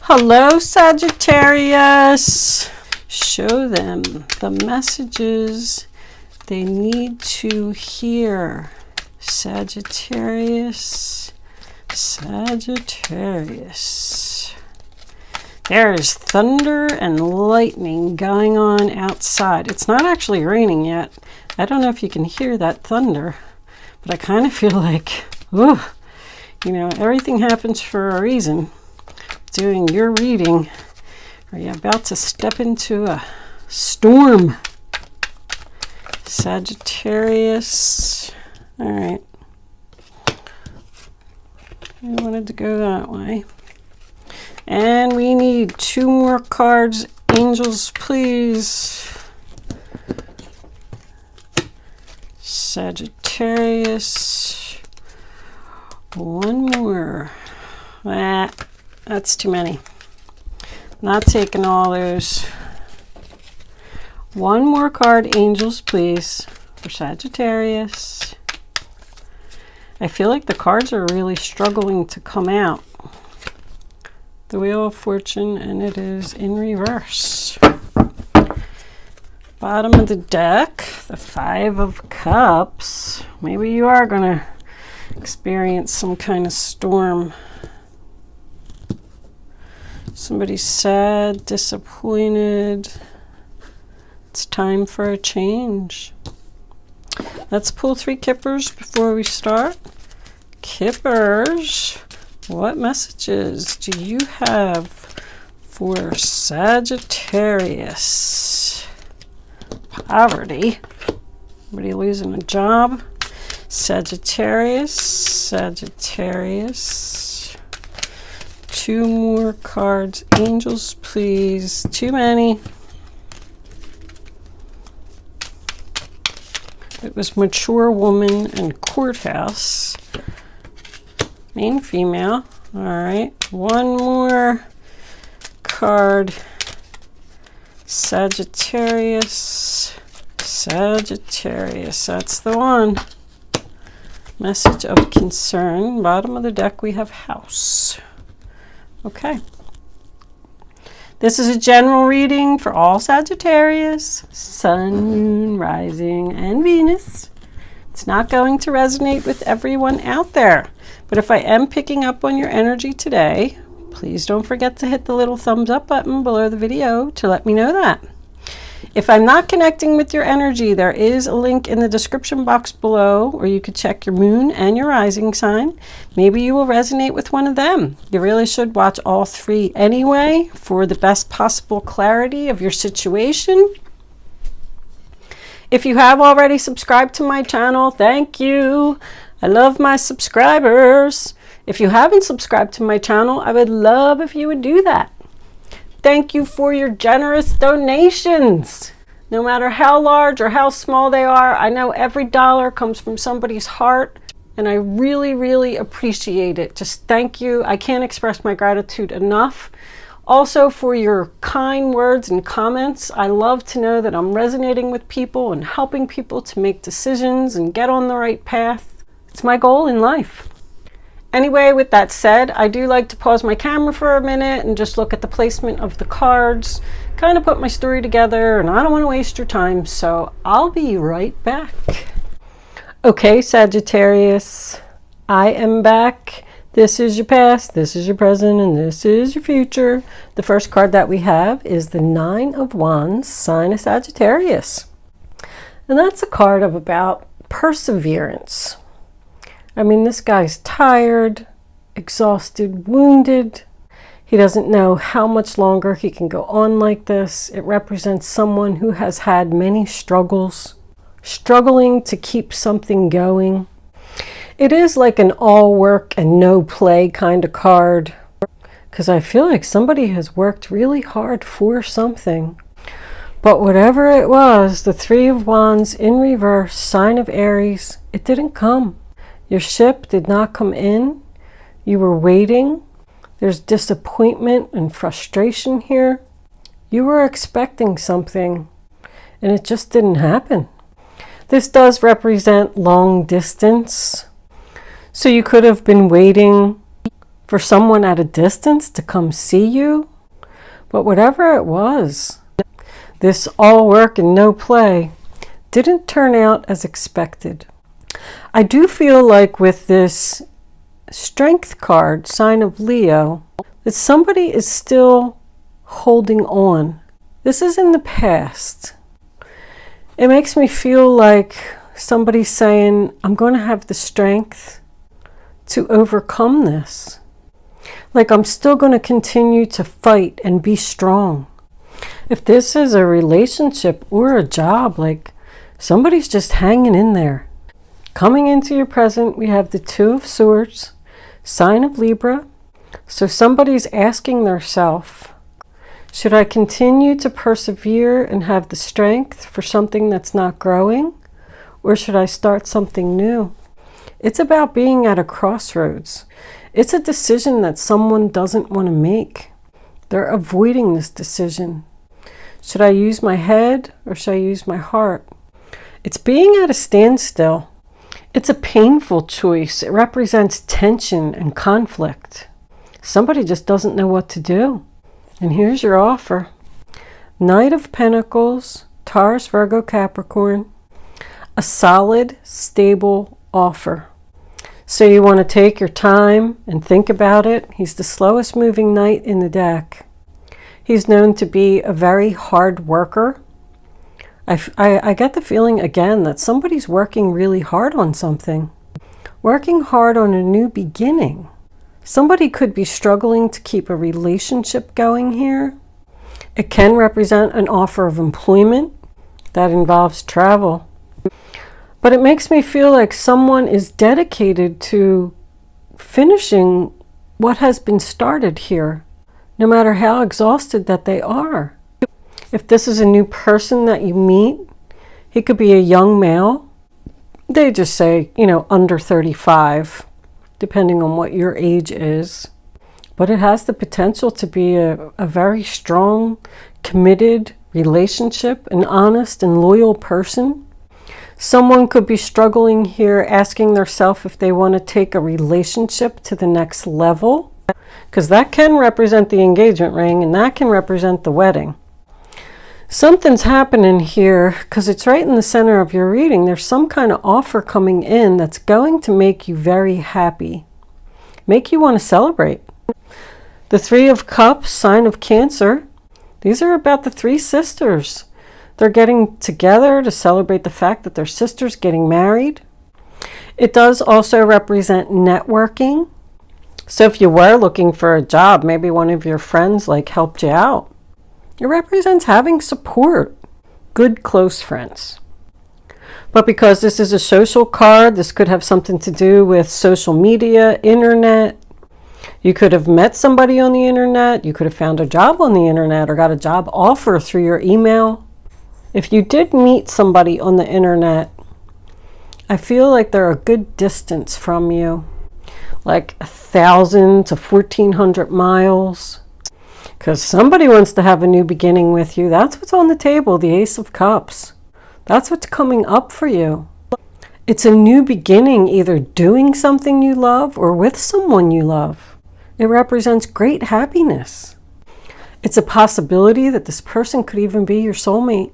Hello, Sagittarius. Show them the messages they need to hear. Sagittarius, Sagittarius. There is thunder and lightning going on outside. It's not actually raining yet. I don't know if you can hear that thunder, but I kind of feel like, ooh, you know, everything happens for a reason. Doing your reading, are you about to step into a storm? Sagittarius. All right. I wanted to go that way. And we need 2 more cards. Angels, please. Sagittarius. 1 more. That's too many. Not taking all those. 1 more card, angels, please, for Sagittarius. I feel like the cards are really struggling to come out. The Wheel of Fortune, and it is in reverse. Bottom of the deck, the 5 of Cups. Maybe you are going to experience some kind of storm. Somebody's sad, disappointed. It's time for a change. Let's pull 3 kippers before we start. Kippers, what messages do you have for Sagittarius? Poverty. Somebody losing a job. Sagittarius, Sagittarius. 2 more cards. Angels, please. Too many. It was mature woman and courthouse. Main female. All right. 1 more card. Sagittarius. Sagittarius. That's the one. Message of concern. Bottom of the deck we have house. Okay. This is a general reading for all Sagittarius, Sun, Moon, Rising, and Venus. It's not going to resonate with everyone out there, but if I am picking up on your energy today, please don't forget to hit the little thumbs up button below the video to let me know that. If I'm not connecting with your energy, there is a link in the description box below where you could check your moon and your rising sign. Maybe you will resonate with one of them. You really should watch all 3 anyway for the best possible clarity of your situation. If you have already subscribed to my channel, thank you. I love my subscribers. If you haven't subscribed to my channel, I would love if you would do that. Thank you for your generous donations. No matter how large or how small they are, I know every dollar comes from somebody's heart, and I really, really appreciate it. Just thank you. I can't express my gratitude enough. Also for your kind words and comments. I love to know that I'm resonating with people and helping people to make decisions and get on the right path. It's my goal in life. Anyway, with that said, I do like to pause my camera for a minute and just look at the placement of the cards, kind of put my story together, and I don't want to waste your time, so I'll be right back. Okay, Sagittarius, I am back. This is your past, this is your present, and this is your future. The first card that we have is the 9 of Wands, sign of Sagittarius. And that's a card of about perseverance. I mean, this guy's tired, exhausted, wounded. He doesn't know how much longer he can go on like this. It represents someone who has had many struggles, struggling to keep something going. It is like an all work and no play kind of card, because I feel like somebody has worked really hard for something. But whatever it was, the 3 of Wands in reverse, sign of Aries, it didn't come. Your ship did not come in. You were waiting. There's disappointment and frustration here. You were expecting something, and it just didn't happen. This does represent long distance. So you could have been waiting for someone at a distance to come see you. But whatever it was, this all work and no play didn't turn out as expected. I do feel like with this Strength card, sign of Leo, that somebody is still holding on. This is in the past. It makes me feel like somebody's saying, I'm going to have the strength to overcome this. Like I'm still going to continue to fight and be strong. If this is a relationship or a job, like somebody's just hanging in there. Coming into your present, we have the Two of Swords, sign of Libra. So somebody's asking themselves, should I continue to persevere and have the strength for something that's not growing? Or should I start something new? It's about being at a crossroads. It's a decision that someone doesn't want to make. They're avoiding this decision. Should I use my head or should I use my heart? It's being at a standstill. It's a painful choice. It represents tension and conflict. Somebody just doesn't know what to do. And here's your offer. Knight of Pentacles, Taurus, Virgo, Capricorn. A solid, stable offer. So you want to take your time and think about it. He's the slowest moving knight in the deck. He's known to be a very hard worker. I get the feeling again that somebody's working really hard on something. Working hard on a new beginning. Somebody could be struggling to keep a relationship going here. It can represent an offer of employment that involves travel. But it makes me feel like someone is dedicated to finishing what has been started here, no matter how exhausted that they are. If this is a new person that you meet, he could be a young male. They just say, under 35, depending on what your age is. But it has the potential to be a very strong, committed relationship, an honest and loyal person. Someone could be struggling here, asking themselves if they want to take a relationship to the next level, because that can represent the engagement ring and that can represent the wedding. Something's happening here because it's right in the center of your reading. There's some kind of offer coming in that's going to make you very happy, make you want to celebrate. The Three of Cups, sign of Cancer. These are about the three sisters. They're getting together to celebrate the fact that their sister's getting married. It does also represent networking. So if you were looking for a job, maybe one of your friends helped you out. It represents having support, good close friends. But because this is a social card, this could have something to do with social media, internet. You could have met somebody on the internet. You could have found a job on the internet or got a job offer through your email. If you did meet somebody on the internet, I feel like they're a good distance from you, like 1,000 to 1,400 miles. Because somebody wants to have a new beginning with you. That's what's on the table, the Ace of Cups. That's what's coming up for you. It's a new beginning, either doing something you love or with someone you love. It represents great happiness. It's a possibility that this person could even be your soulmate.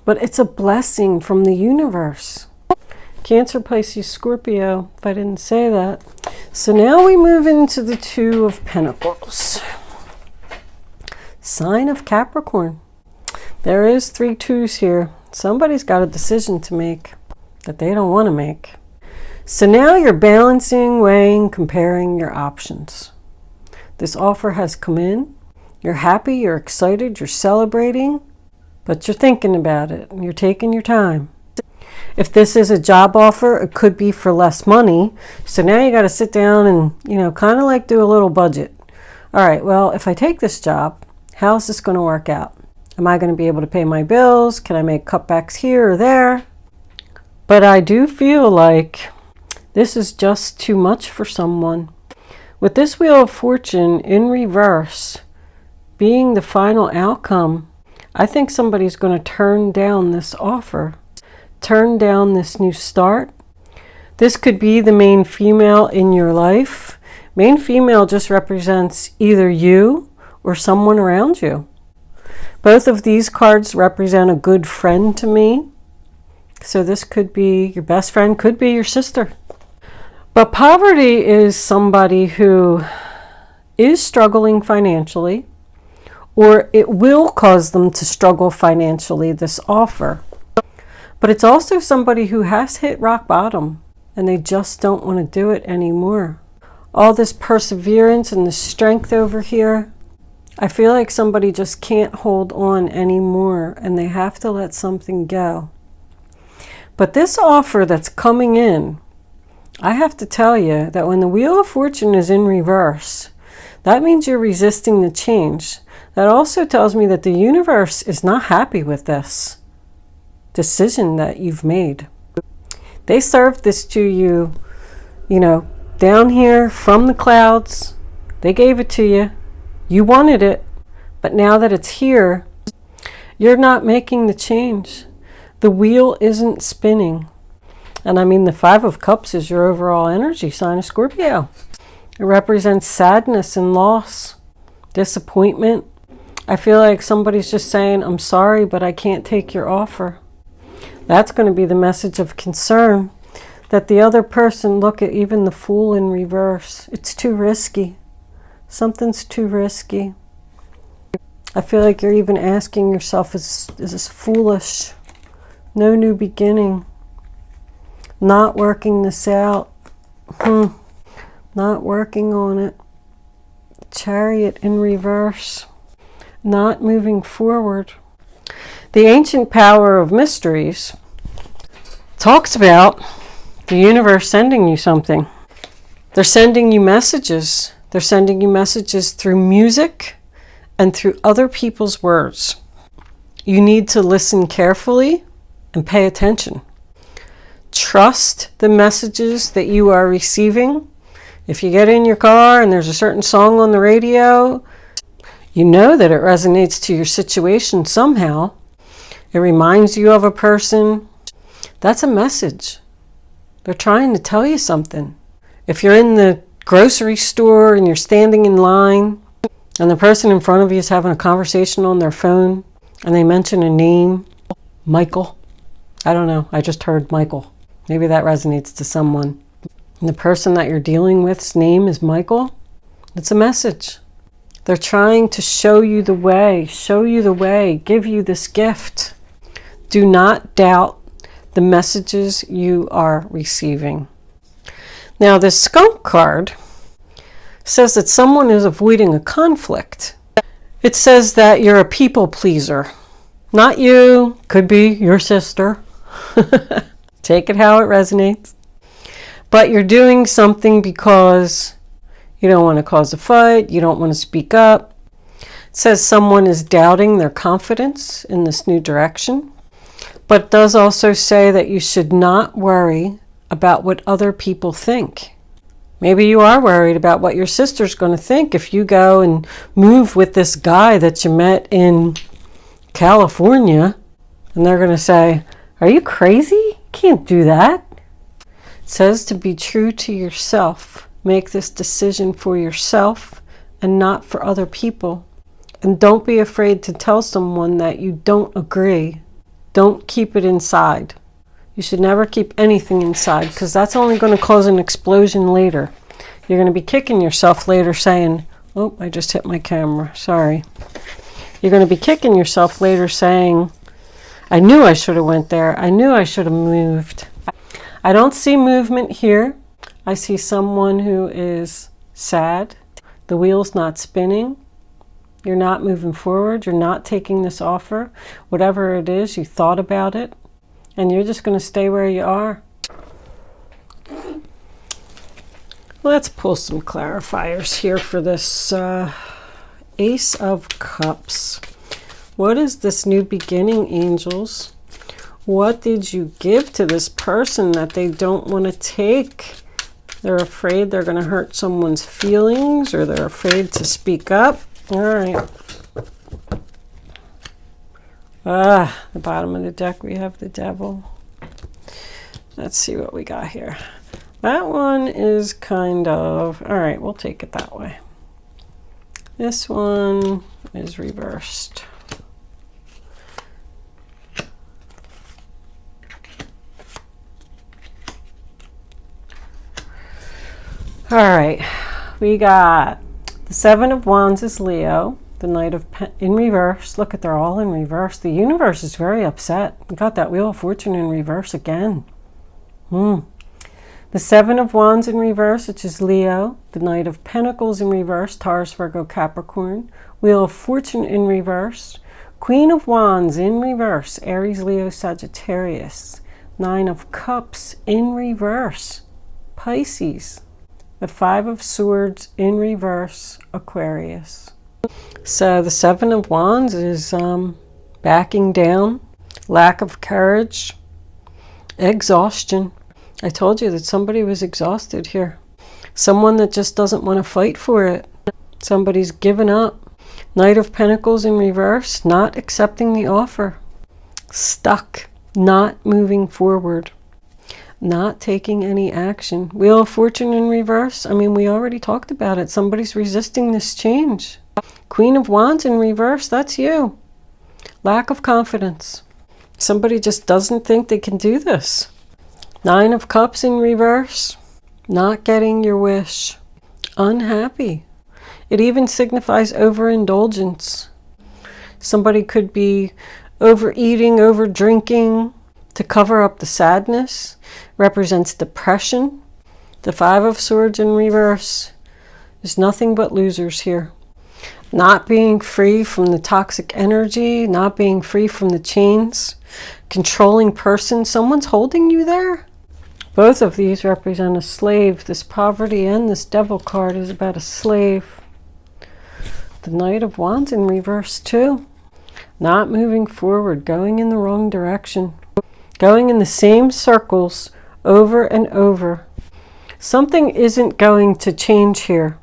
But it's a blessing from the universe. Cancer, Pisces, Scorpio, if I didn't say that. So now we move into the Two of Pentacles. Sign of Capricorn. There is 3 twos here. Somebody's got a decision to make that they don't want to make. So now you're balancing, weighing, comparing your options. This offer has come in. You're happy, you're excited, you're celebrating, but you're thinking about it and you're taking your time. If this is a job offer, it could be for less money. So now you got to sit down and, kind of do a little budget. All right, well, if I take this job, how's this going to work out? Am I going to be able to pay my bills? Can I make cutbacks here or there? But I do feel like this is just too much for someone. With this Wheel of Fortune in reverse being the final outcome, I think somebody's going to turn down this offer, turn down this new start. This could be the main female in your life. Main female just represents either you or someone around you. Both of these cards represent a good friend to me. So this could be your best friend, could be your sister. But poverty is somebody who is struggling financially, or it will cause them to struggle financially, this offer. But it's also somebody who has hit rock bottom and they just don't want to do it anymore. All this perseverance and the strength over here, I feel like somebody just can't hold on anymore and they have to let something go. But this offer that's coming in, I have to tell you that when the Wheel of Fortune is in reverse, that means you're resisting the change. That also tells me that the universe is not happy with this decision that you've made. They served this to you, down here from the clouds. They gave it to you. You wanted it. But now that it's here, you're not making the change. The wheel isn't spinning. And I mean, the Five of Cups is your overall energy sign of Scorpio. It represents sadness and loss, disappointment. I feel like somebody's just saying, I'm sorry, but I can't take your offer. That's going to be the message of concern. That the other person, look at even the Fool in reverse. It's too risky. Something's too risky. I feel like you're even asking yourself, is this foolish? No new beginning. Not working this out. Not working on it. Chariot in reverse. Not moving forward. The ancient power of mysteries talks about the universe sending you something. They're sending you messages. They're sending you messages through music and through other people's words. You need to listen carefully and pay attention. Trust the messages that you are receiving. If you get in your car and there's a certain song on the radio, you know that it resonates to your situation somehow. It reminds you of a person. That's a message. They're trying to tell you something. If you're in the grocery store and you're standing in line and the person in front of you is having a conversation on their phone and they mention a name, Michael. I don't know. I just heard Michael. Maybe that resonates to someone. And the person that you're dealing with's name is Michael. It's a message. They're trying to show you the way, give you this gift. Do not doubt the messages you are receiving. Now, this skunk card says that someone is avoiding a conflict. It says that you're a people pleaser. Not you, could be your sister. Take it how it resonates. But you're doing something because you don't want to cause a fight, you don't want to speak up. It says someone is doubting their confidence in this new direction. But it does also say that you should not worry about what other people think. Maybe you are worried about what your sister's going to think if you go and move with this guy that you met in California. And they're going to say, are you crazy? You can't do that. It says to be true to yourself. Make this decision for yourself and not for other people. And don't be afraid to tell someone that you don't agree. Don't keep it inside. You should never keep anything inside because that's only going to cause an explosion later. You're going to be kicking yourself later saying, oh, I just hit my camera. Sorry. You're going to be kicking yourself later saying, I knew I should have went there. I knew I should have moved. I don't see movement here. I see someone who is sad. The wheel's not spinning. You're not moving forward. You're not taking this offer. Whatever it is, you thought about it. And you're just going to stay where you are. Let's pull some clarifiers here for this Ace of Cups. What is this new beginning, angels? What did you give to this person that they don't want to take? They're afraid they're going to hurt someone's feelings, or they're afraid to speak up. All right. The bottom of the deck, we have the Devil. Let's see what we got here. That one is kind of, all right, we'll take it that way. This one is reversed. All right, we got the Seven of Wands is Leo, the Knight of in reverse. Look at, they're all in reverse. The universe is very upset. We got that Wheel of Fortune in reverse again. The Seven of Wands in reverse, which is Leo, the Knight of Pentacles in reverse, Taurus, Virgo, Capricorn, Wheel of Fortune in reverse, Queen of Wands in reverse, Aries, Leo, Sagittarius, Nine of Cups in reverse, Pisces, the Five of Swords in reverse, Aquarius. So the Seven of Wands is backing down, lack of courage, exhaustion. I told you that somebody was exhausted here. Someone that just doesn't want to fight for it. Somebody's given up. Knight of Pentacles in reverse, not accepting the offer. Stuck, not moving forward. Not taking any action. Wheel of Fortune in reverse. I mean, we already talked about it. Somebody's resisting this change. Queen of Wands in reverse. That's you. Lack of confidence. Somebody just doesn't think they can do this. Nine of Cups in reverse. Not getting your wish. Unhappy. It even signifies overindulgence. Somebody could be overeating, over drinking to cover up the sadness. Represents depression. The Five of Swords in reverse. There's nothing but losers here. Not being free from the toxic energy, not being free from the chains. Controlling person. Someone's holding you there. Both of these represent a slave. This poverty and this Devil card is about a slave. The Knight of Wands in reverse too. Not moving forward, going in the wrong direction. Going in the same circles over and over. Something isn't going to change here.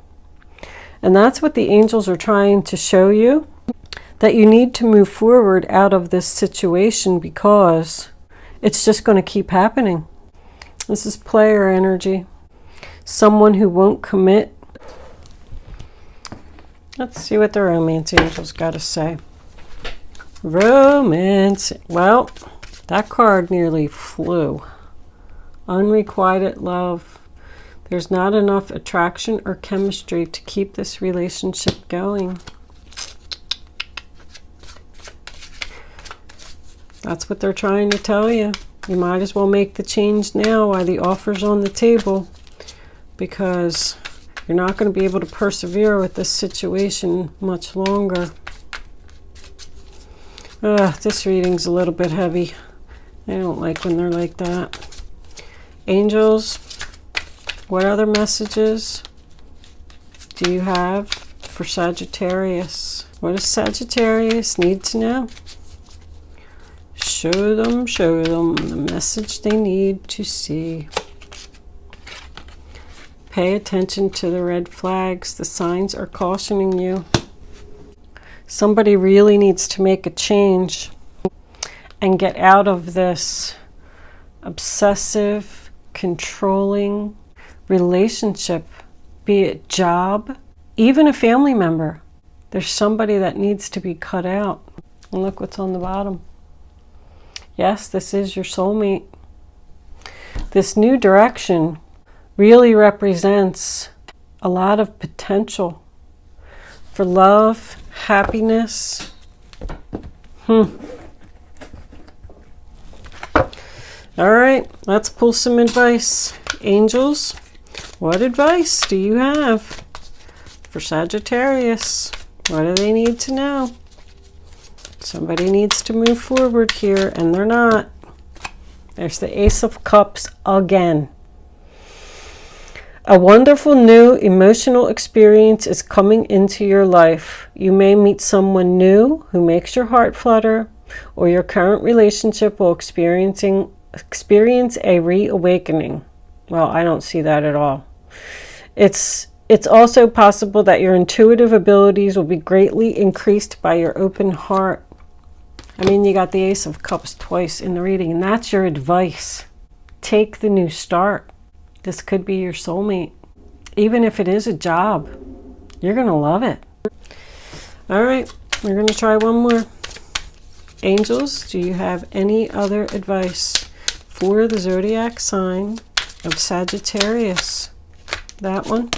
And that's what the angels are trying to show you. That you need to move forward out of this situation because it's just going to keep happening. This is player energy. Someone who won't commit. Let's see what the romance angels got to say. Romance. Well, that card nearly flew. Unrequited love. There's not enough attraction or chemistry to keep this relationship going. That's what they're trying to tell you. You might as well make the change now while the offer's on the table, because you're not going to be able to persevere with this situation much longer. This reading's a little bit heavy. I don't like when they're like that. Angels, what other messages do you have for Sagittarius? What does Sagittarius need to know? Show them the message they need to see. Pay attention to the red flags. The signs are cautioning you. Somebody really needs to make a change and get out of this obsessive, controlling relationship, be it job, even a family member. There's somebody that needs to be cut out. And look what's on the bottom. Yes, this is your soulmate. This new direction really represents a lot of potential for love, happiness. All right, let's pull some advice. Angels, what advice do you have for Sagittarius? What do they need to know? Somebody needs to move forward here, and they're not. There's the Ace of Cups again. A wonderful new emotional experience is coming into your life. You may meet someone new who makes your heart flutter, or your current relationship will experience a reawakening. Well, I don't see that at all. It's also possible that your intuitive abilities will be greatly increased by your open heart. I mean, you got the Ace of Cups twice in the reading, and that's your advice. Take the new start. This could be your soulmate. Even if it is a job, you're going to love it. All right, we're going to try one more. Angels, do you have any other advice for the zodiac sign of Sagittarius? That one.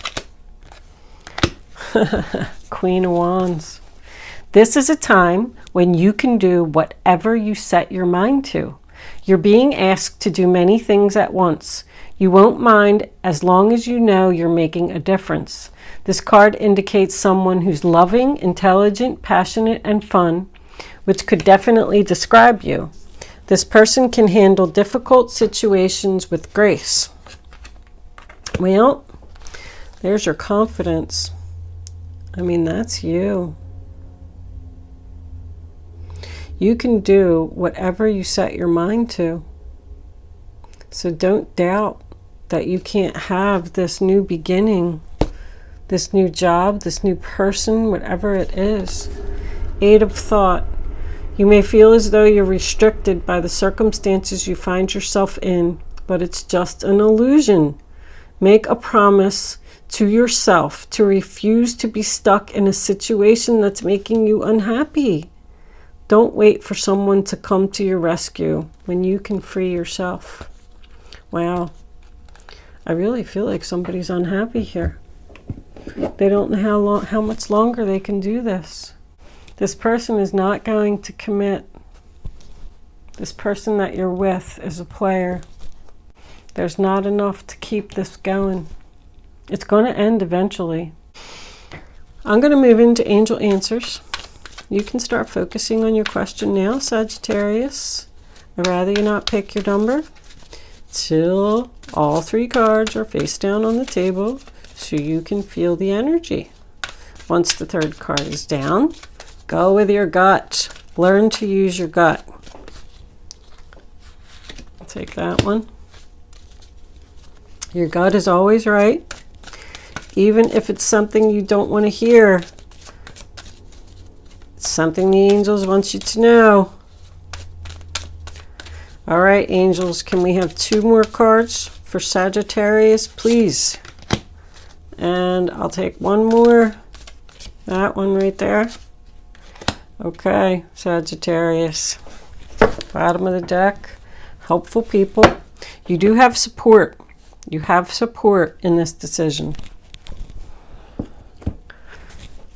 Queen of Wands. This is a time when you can do whatever you set your mind to. You're being asked to do many things at once. You won't mind as long as you know you're making a difference. This card indicates someone who's loving, intelligent, passionate, and fun, which could definitely describe you. This person can handle difficult situations with grace. Well, there's your confidence. I mean, that's you. You can do whatever you set your mind to. So don't doubt that you can't have this new beginning, this new job, this new person, whatever it is. 8 of Thought. You may feel as though you're restricted by the circumstances you find yourself in, but it's just an illusion. Make a promise to yourself to refuse to be stuck in a situation that's making you unhappy. Don't wait for someone to come to your rescue when you can free yourself. Wow. I really feel like somebody's unhappy here. They don't know how much longer they can do this. This person is not going to commit. This person that you're with is a player. There's not enough to keep this going. It's going to end eventually. I'm going to move into angel answers. You can start focusing on your question now, Sagittarius. I'd rather you not pick your number till all 3 cards are face down on the table so you can feel the energy. Once the 3rd card is down, go with your gut. Learn to use your gut. I'll take that one. Your gut is always right, even if it's something you don't want to hear. It's something the angels want you to know. All right, angels, can we have 2 more cards for Sagittarius, please? And I'll take 1 more. That one right there. Okay, Sagittarius. Bottom of the deck. Helpful people. You do have support. You have support in this decision.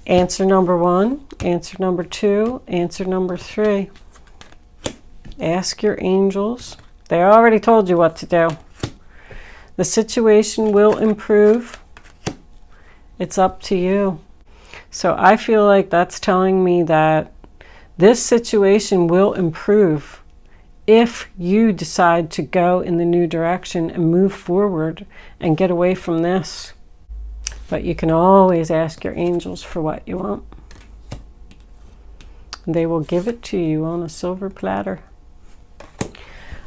Answer number 1, answer number 2, answer number 3. Ask your angels. They already told you what to do. The situation will improve. It's up to you. So I feel like that's telling me that this situation will improve if you decide to go in the new direction and move forward and get away from this. But you can always ask your angels for what you want. They will give it to you on a silver platter.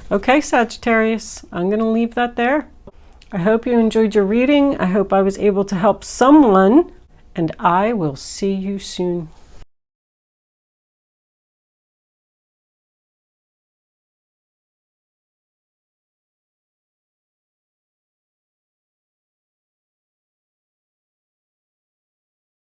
Okay, Sagittarius, I'm going to leave that there. I hope you enjoyed your reading. I hope I was able to help someone, and I will see you soon.